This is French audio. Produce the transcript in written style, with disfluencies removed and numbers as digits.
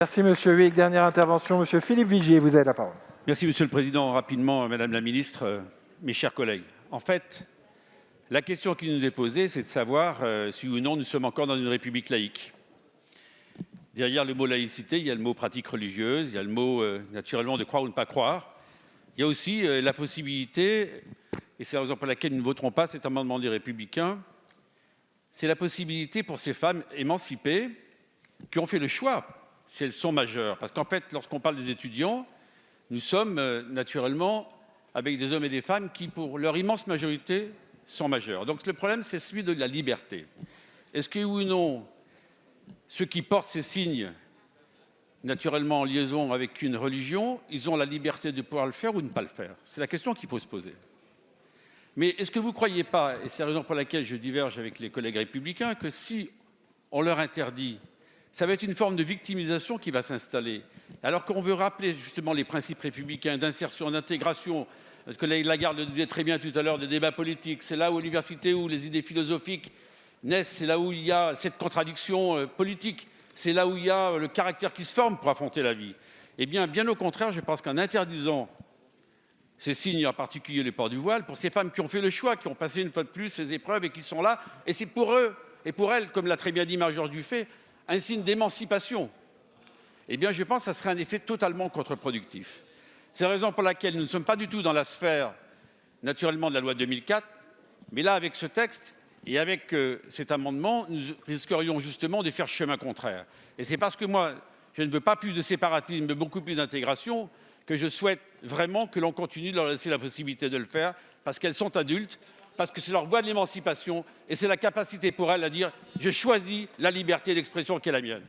Merci Monsieur Huyghe. Dernière intervention, Monsieur Philippe Vigier, vous avez la parole. Merci Monsieur le Président. Rapidement, Madame la Ministre, mes chers collègues. En fait, la question qui nous est posée, c'est de savoir si ou non nous sommes encore dans une république laïque. Derrière le mot laïcité, il y a le mot pratique religieuse, il y a le mot naturellement de croire ou ne pas croire. Il y a aussi la possibilité, et c'est la raison pour laquelle nous ne voterons pas cet amendement des Républicains, c'est la possibilité pour ces femmes émancipées qui ont fait le choix, si elles sont majeures. Parce qu'en fait, lorsqu'on parle des étudiants, nous sommes naturellement avec des hommes et des femmes qui, pour leur immense majorité, sont majeurs. Donc le problème, c'est celui de la liberté. Est-ce que, oui ou non, ceux qui portent ces signes, naturellement en liaison avec une religion, ils ont la liberté de pouvoir le faire ou de ne pas le faire? C'est la question qu'il faut se poser. Mais est-ce que vous ne croyez pas, et c'est la raison pour laquelle je diverge avec les collègues républicains, que si on leur interdit, ça va être une forme de victimisation qui va s'installer, alors qu'on veut rappeler justement les principes républicains d'insertion, d'intégration. Notre collègue Lagarde le disait très bien tout à l'heure, des débats politiques. C'est là où, à l'université, où les idées philosophiques naissent, c'est là où il y a cette contradiction politique, c'est là où il y a le caractère qui se forme pour affronter la vie. Eh bien au contraire, je pense qu'en interdisant ces signes, en particulier le port du voile, pour ces femmes qui ont fait le choix, qui ont passé une fois de plus ces épreuves et qui sont là, et c'est pour eux et pour elles, comme l'a très bien dit Marie-George Buffet, un signe d'émancipation, eh bien je pense que ça serait un effet totalement contre-productif. C'est la raison pour laquelle nous ne sommes pas du tout dans la sphère, naturellement, de la loi de 2004, mais là, avec ce texte et avec cet amendement, nous risquerions justement de faire chemin contraire. Et c'est parce que moi, je ne veux pas plus de séparatisme, mais beaucoup plus d'intégration, que je souhaite vraiment que l'on continue de leur laisser la possibilité de le faire, parce qu'elles sont adultes, parce que c'est leur voie de l'émancipation, et c'est la capacité pour elles à dire « je choisis la liberté d'expression qui est la mienne ».